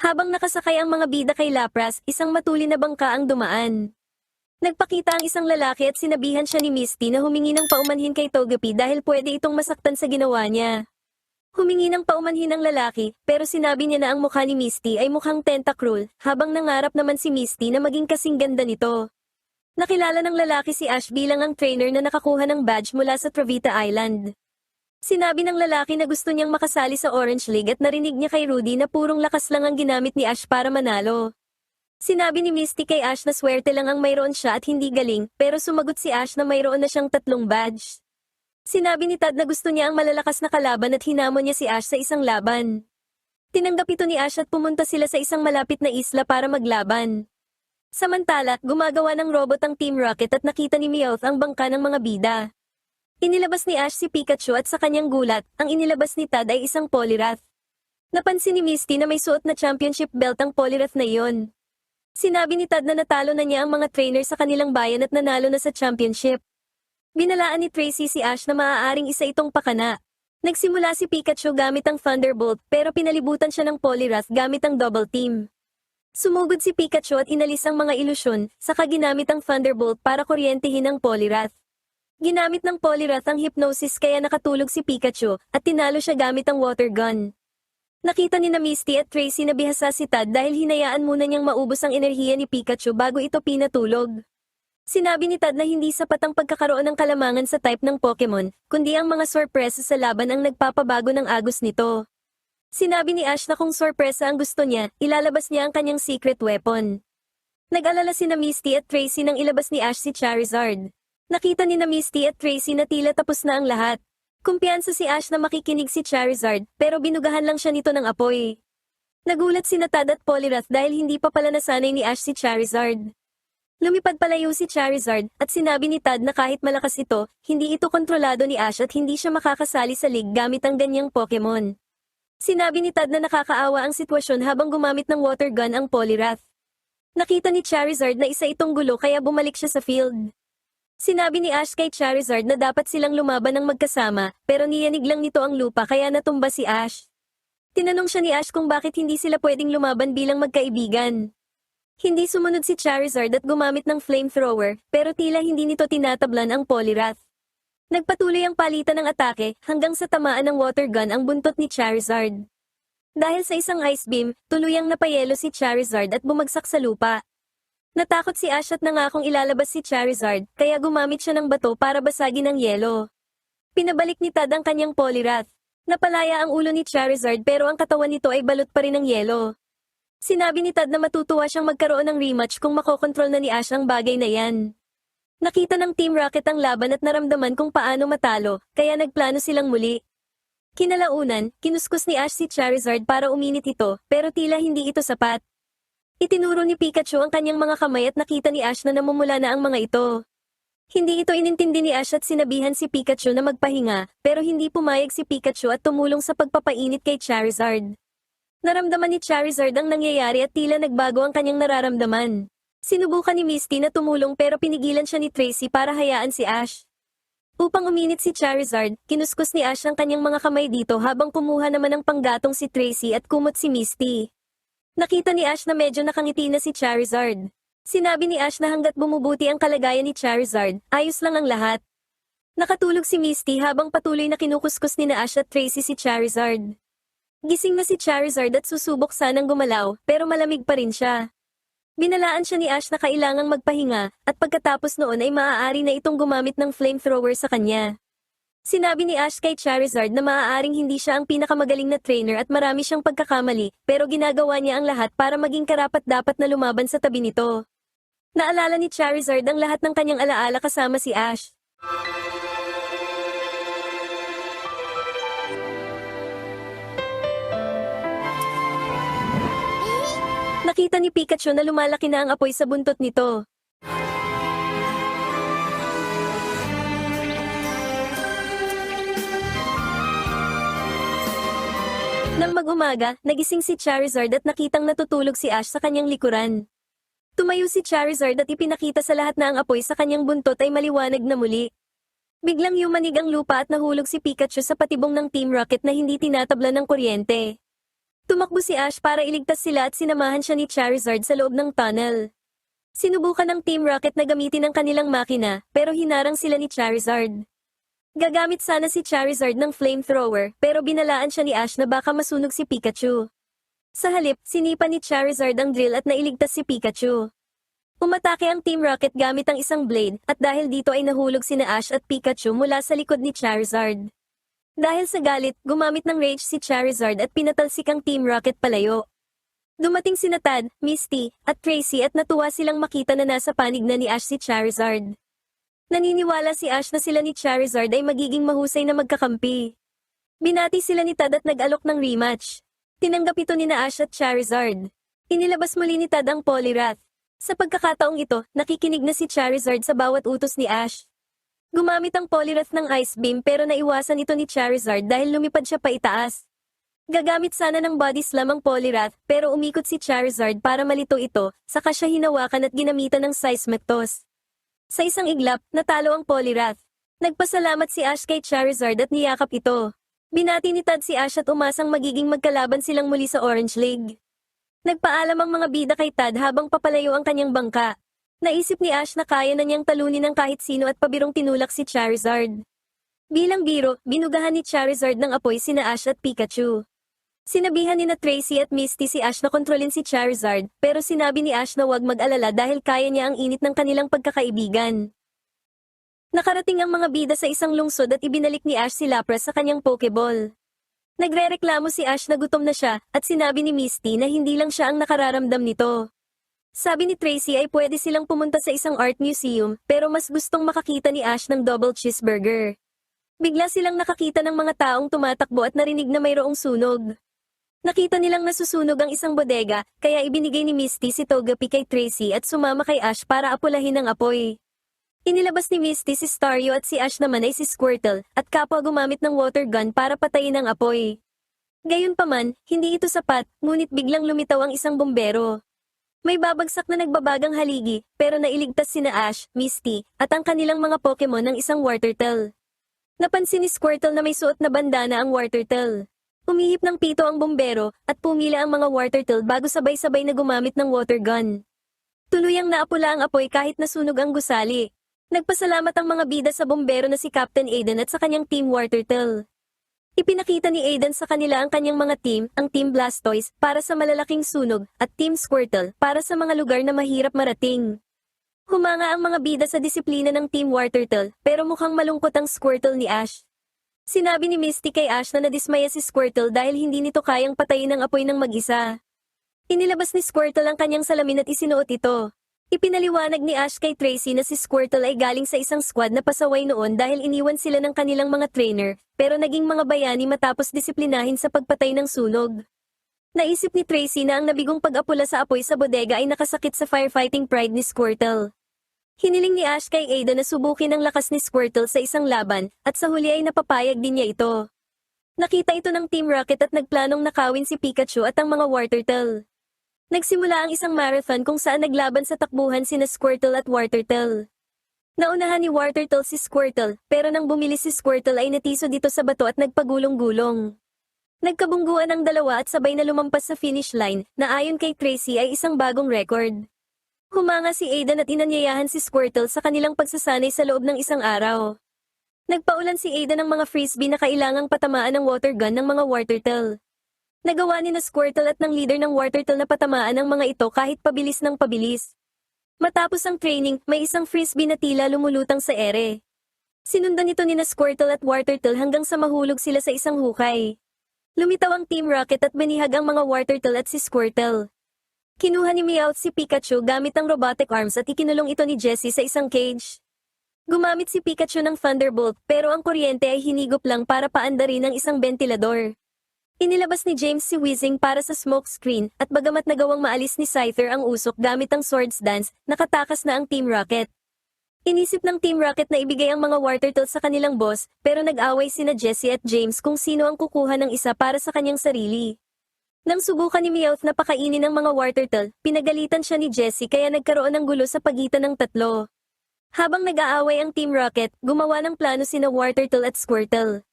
Habang nakasakay ang mga bida kay Lapras, isang matulin na bangka ang dumaan. Nagpakita ang isang lalaki at sinabihan siya ni Misty na humingi ng paumanhin kay Togepi dahil pwede itong masaktan sa ginawa niya. Humingi ng paumanhin ang lalaki, pero sinabi niya na ang mukha ni Misty ay mukhang Tentacruel, habang nangarap naman si Misty na maging kasing ganda nito. Nakilala ng lalaki si Ash bilang ang trainer na nakakuha ng badge mula sa Travita Island. Sinabi ng lalaki na gusto niyang makasali sa Orange League at narinig niya kay Rudy na purong lakas lang ang ginamit ni Ash para manalo. Sinabi ni Misty kay Ash na swerte lang ang mayroon siya at hindi galing, pero sumagot si Ash na mayroon na siyang 3 badge. Sinabi ni Tad na gusto niya ang malalakas na kalaban at hinamon niya si Ash sa isang laban. Tinanggap ito ni Ash at pumunta sila sa isang malapit na isla para maglaban. Samantala, gumagawa ng robot ang Team Rocket at nakita ni Meowth ang bangka ng mga bida. Inilabas ni Ash si Pikachu at sa kanyang gulat, ang inilabas ni Tad ay isang Poliwrath. Napansin ni Misty na may suot na championship belt ang Poliwrath na iyon. Sinabi ni Tad na natalo na niya ang mga trainer sa kanilang bayan at nanalo na sa championship. Binalaan ni Tracy si Ash na maaaring isa itong pakana. Nagsimula si Pikachu gamit ang Thunderbolt pero pinalibutan siya ng Poliwrath gamit ang Double Team. Sumugod si Pikachu at inalis ang mga ilusyon, saka ginamit ang Thunderbolt para kuryentehin ang Poliwrath. Ginamit ng Poliwrath ang Hypnosis kaya nakatulog si Pikachu at tinalo siya gamit ang Water Gun. Nakita ni na Misty at Tracy na bihasa si Tad dahil hinayaan muna niyang maubos ang enerhiya ni Pikachu bago ito pinatulog. Sinabi ni Tad na hindi sapat ang pagkakaroon ng kalamangan sa type ng Pokemon, kundi ang mga sorpresa sa laban ang nagpapabago ng agos nito. Sinabi ni Ash na kung sorpresa ang gusto niya, ilalabas niya ang kanyang secret weapon. Nag-alala si na Misty at Tracy nang ilabas ni Ash si Charizard. Nakita ni na Misty at Tracy na tila tapos na ang lahat. Kumpiyansa si Ash na makikinig si Charizard, pero binugahan lang siya nito ng apoy. Nagulat si Tad at Poliwrath dahil hindi pa pala nasanay ni Ash si Charizard. Lumipad palayo si Charizard, at sinabi ni Tad na kahit malakas ito, hindi ito kontrolado ni Ash at hindi siya makakasali sa league gamit ang ganyang Pokemon. Sinabi ni Tad na nakakaawa ang sitwasyon habang gumamit ng water gun ang Poliwrath. Nakita ni Charizard na isa itong gulo kaya bumalik siya sa field. Sinabi ni Ash kay Charizard na dapat silang lumaban ng magkasama, pero niyanig lang nito ang lupa kaya natumba si Ash. Tinanong siya ni Ash kung bakit hindi sila pwedeng lumaban bilang magkaibigan. Hindi sumunod si Charizard at gumamit ng flamethrower, pero tila hindi nito tinatablan ang Poliwrath. Nagpatuloy ang palitan ng atake, hanggang sa tamaan ng water gun ang buntot ni Charizard. Dahil sa isang ice beam, tuluyang napayelo si Charizard at bumagsak sa lupa. Natakot si Ash at nangakong ilalabas si Charizard, kaya gumamit siya ng bato para basagin ang yelo. Pinabalik ni Tad ang kanyang Poliwrath. Napalaya ang ulo ni Charizard pero ang katawan nito ay balot pa rin ng yelo. Sinabi ni Tad na matutuwa siyang magkaroon ng rematch kung makokontrol na ni Ash ang bagay na yan. Nakita ng Team Rocket ang laban at naramdaman kung paano matalo, kaya nagplano silang muli. Kinalaunan, kinuskus ni Ash si Charizard para uminit ito, pero tila hindi ito sapat. Itinuro ni Pikachu ang kanyang mga kamay at nakita ni Ash na namumula na ang mga ito. Hindi ito inintindi ni Ash at sinabihan si Pikachu na magpahinga, pero hindi pumayag si Pikachu at tumulong sa pagpapainit kay Charizard. Naramdaman ni Charizard ang nangyayari at tila nagbago ang kanyang nararamdaman. Sinubukan ni Misty na tumulong pero pinigilan siya ni Tracy para hayaan si Ash. Upang uminit si Charizard, kinuskus ni Ash ang kanyang mga kamay dito habang kumuha naman ng panggatong si Tracy at kumot si Misty. Nakita ni Ash na medyo nakangiti na si Charizard. Sinabi ni Ash na hanggat bumubuti ang kalagayan ni Charizard, ayos lang ang lahat. Nakatulog si Misty habang patuloy na kinukuskus ni na Ash at Tracy si Charizard. Gising na si Charizard at susubok sanang gumalaw, pero malamig pa rin siya. Binalaan siya ni Ash na kailangang magpahinga, at pagkatapos noon ay maaari na itong gumamit ng flamethrower sa kanya. Sinabi ni Ash kay Charizard na maaaring hindi siya ang pinakamagaling na trainer at marami siyang pagkakamali, pero ginagawa niya ang lahat para maging karapat-dapat na lumaban sa tabi nito. Naalala ni Charizard ang lahat ng kanyang alaala kasama si Ash. Nakita ni Pikachu na lumalaki na ang apoy sa buntot nito. Nang mag-umaga, nagising si Charizard at nakitang natutulog si Ash sa kanyang likuran. Tumayo si Charizard at ipinakita sa lahat na ang apoy sa kanyang buntot ay maliwanag na muli. Biglang yumanig ang lupa at nahulog si Pikachu sa patibong ng Team Rocket na hindi tinatablan ng kuryente. Tumakbo si Ash para iligtas sila at sinamahan siya ni Charizard sa loob ng tunnel. Sinubukan ng Team Rocket na gamitin ang kanilang makina, pero hinarang sila ni Charizard. Gagamit sana si Charizard ng flamethrower, pero binalaan siya ni Ash na baka masunog si Pikachu. Sa halip, sinipa ni Charizard ang drill at nailigtas si Pikachu. Umatake ang Team Rocket gamit ang isang blade, at dahil dito ay nahulog sina Ash at Pikachu mula sa likod ni Charizard. Dahil sa galit, gumamit ng rage si Charizard at pinatalsik ang Team Rocket palayo. Dumating sina Tad, Misty, at Tracy at natuwa silang makita na nasa panig na ni Ash si Charizard. Naniniwala si Ash na sila ni Charizard ay magiging mahusay na magkakampi. Binati sila ni Tad at nag-alok ng rematch. Tinanggap ito ni na Ash at Charizard. Inilabas muli ni Tad ang Poliwrath. Sa pagkakataong ito, nakikinig na si Charizard sa bawat utos ni Ash. Gumamit ang Poliwrath ng Ice Beam pero naiwasan ito ni Charizard dahil lumipad siya pa itaas. Gagamit sana ng Body Slam ang Poliwrath pero umikot si Charizard para malito ito, saka siya hinawakan at ginamitan ng Seismic Toss. Sa isang iglap, natalo ang Poliwrath. Nagpasalamat si Ash kay Charizard at niyakap ito. Binati ni Tad si Ash at umasang magiging magkalaban silang muli sa Orange League. Nagpaalam ang mga bida kay Tad habang papalayo ang kanyang bangka. Naisip ni Ash na kaya na niyang talunin ng kahit sino at pabirong tinulak si Charizard. Bilang biro, binugahan ni Charizard ng apoy sina Ash at Pikachu. Sinabihan ni na Tracy at Misty si Ash na kontrolin si Charizard, pero sinabi ni Ash na huwag mag-alala dahil kaya niya ang init ng kanilang pagkakaibigan. Nakarating ang mga bida sa isang lungsod at ibinalik ni Ash si Lapras sa kanyang Pokeball. Nagrereklamo si Ash na gutom na siya, at sinabi ni Misty na hindi lang siya ang nakararamdam nito. Sabi ni Tracy ay pwede silang pumunta sa isang art museum, pero mas gustong makakita ni Ash ng double cheeseburger. Bigla silang nakakita ng mga taong tumatakbo at narinig na mayroong sunog. Nakita nilang nasusunog ang isang bodega, kaya ibinigay ni Misty si Togepi kay Tracy at sumama kay Ash para apulahin ang apoy. Inilabas ni Misty si Staryu at si Ash naman ay si Squirtle, at kapwa gumamit ng water gun para patayin ang apoy. Gayunpaman, hindi ito sapat, ngunit biglang lumitaw ang isang bombero. May babagsak na nagbabagang haligi, pero nailigtas sina Ash, Misty, at ang kanilang mga Pokemon ng isang Wartortle. Napansin ni Squirtle na may suot na bandana ang Wartortle. Umihip ng pito ang bombero, at pumila ang mga Wartortle bago sabay-sabay na gumamit ng water gun. Tuluyang naapula ang apoy kahit nasunog ang gusali. Nagpasalamat ang mga bida sa bombero na si Captain Aiden at sa kanyang Team Wartortle. Ipinakita ni Aiden sa kanila ang kanyang mga team, ang Team Blastoise, para sa malalaking sunog, at Team Squirtle, para sa mga lugar na mahirap marating. Humanga ang mga bida sa disiplina ng Team Wartortle, pero mukhang malungkot ang Squirtle ni Ash. Sinabi ni Misty kay Ash na nadismaya si Squirtle dahil hindi nito kayang patayin ang apoy ng mag-isa. Inilabas ni Squirtle ang kanyang salamin at isinuot ito. Ipinaliwanag ni Ash kay Tracy na si Squirtle ay galing sa isang squad na pasaway noon dahil iniwan sila ng kanilang mga trainer, pero naging mga bayani matapos disiplinahin sa pagpatay ng sunog. Naisip ni Tracy na ang nabigong pag-apula sa apoy sa bodega ay nakasakit sa firefighting pride ni Squirtle. Hiniling ni Ash kay Ada na subukin ang lakas ni Squirtle sa isang laban, at sa huli ay napapayag din niya ito. Nakita ito ng Team Rocket at nagplanong nakawin si Pikachu at ang mga Wartortle. Nagsimula ang isang marathon kung saan naglaban sa takbuhan sina Squirtle at Wartortle. Naunahan ni Wartortle si Squirtle, pero nang bumilis si Squirtle ay natiso dito sa bato at nagpagulong-gulong. Nagkabungguan ang dalawa at sabay na lumampas sa finish line, na ayon kay Tracy ay isang bagong record. Humanga si Aiden at inanyayahan si Squirtle sa kanilang pagsasanay sa loob ng isang araw. Nagpaulan si Aiden ng mga frisbee na kailangang patamaan ng water gun ng mga Wartortle. Nagawa ni na Squirtle at ng leader ng Wartortle na patamaan ang mga ito kahit pabilis ng pabilis. Matapos ang training, may isang frisbee na tila lumulutang sa ere. Sinundan ito ni na Squirtle at Wartortle hanggang sa mahulog sila sa isang hukay. Lumitaw ang Team Rocket at banihag ang mga Wartortle at si Squirtle. Kinuha ni Meowth si Pikachu gamit ang robotic arms at ikinulong ito ni Jessie sa isang cage. Gumamit si Pikachu ng Thunderbolt pero ang kuryente ay hinigop lang para paandarin ang isang ventilador. Inilabas ni James si Weezing para sa smoke screen at bagamat nagawang maalis ni Scyther ang usok gamit ang Swords Dance, nakatakas na ang Team Rocket. Inisip ng Team Rocket na ibigay ang mga Wartortle sa kanilang boss pero nag-away sina Jessie at James kung sino ang kukuha ng isa para sa kanyang sarili. Nang subukan ni Meowth na pakainin ang mga Wartortle, pinagalitan siya ni Jessie kaya nagkaroon ng gulo sa pagitan ng tatlo. Habang nag-aaway ang Team Rocket, gumawa ng plano sina Wartortle at Squirtle.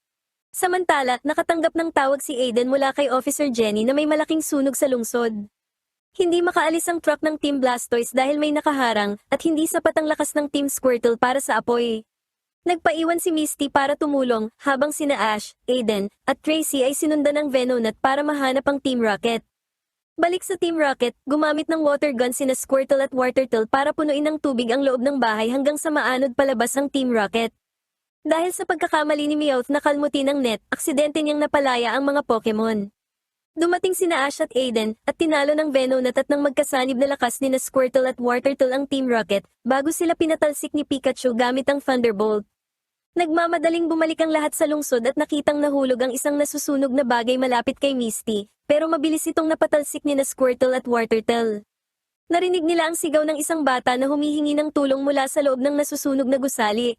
Samantala, nakatanggap ng tawag si Aiden mula kay Officer Jenny na may malaking sunog sa lungsod. Hindi makaalis ang truck ng Team Blastoise dahil may nakaharang at hindi sapat ang lakas ng Team Squirtle para sa apoy. Nagpaiwan si Misty para tumulong habang sina Ash, Aiden, at Tracy ay sinundan ng Venonat para mahanap ang Team Rocket. Balik sa Team Rocket, gumamit ng water gun sina Squirtle at Wartortle para punuin ng tubig ang loob ng bahay hanggang sa maanod palabas ang Team Rocket. Dahil sa pagkakamali ni Meowth na kalmutin ng net, aksidente niyang napalaya ang mga Pokemon. Dumating sina Ash at Aiden, at tinalo ng Venonat at ng magkasanib na lakas ni Squirtle at Wartortle ang Team Rocket, bago sila pinatalsik ni Pikachu gamit ang Thunderbolt. Nagmamadaling bumalik ang lahat sa lungsod at nakitang nahulog ang isang nasusunog na bagay malapit kay Misty, pero mabilis itong napatalsik ni Squirtle at Wartortle. Narinig nila ang sigaw ng isang bata na humihingi ng tulong mula sa loob ng nasusunog na gusali.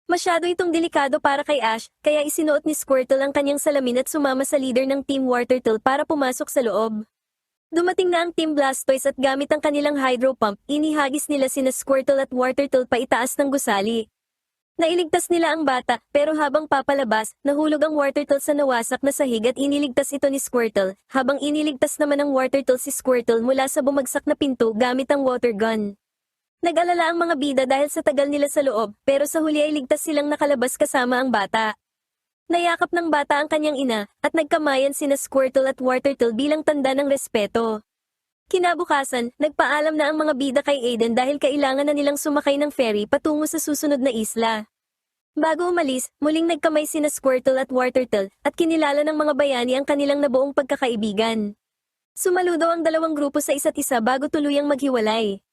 Masyado itong delikado para kay Ash, kaya isinuot ni Squirtle ang kanyang salamin at sumama sa leader ng Team Wartortle para pumasok sa loob. Dumating na ang Team Blastoise at gamit ang kanilang hydro pump, inihagis nila sina Squirtle at Wartortle pa itaas ng gusali. Nailigtas nila ang bata, pero habang papalabas, nahulog ang Wartortle sa nawasak na sahig at iniligtas ito ni Squirtle, habang iniligtas naman ng Wartortle si Squirtle mula sa bumagsak na pinto gamit ang water gun. Nag-alala ang mga bida dahil sa tagal nila sa loob, pero sa huli ay ligtas silang nakalabas kasama ang bata. Nayakap ng bata ang kanyang ina, at nagkamayan sina Squirtle at Wartortle bilang tanda ng respeto. Kinabukasan, nagpaalam na ang mga bida kay Aiden dahil kailangan na nilang sumakay ng ferry patungo sa susunod na isla. Bago umalis, muling nagkamay sina Squirtle at Wartortle, at kinilala ng mga bayani ang kanilang nabuong pagkakaibigan. Sumaludo ang dalawang grupo sa isa't isa bago tuluyang maghiwalay.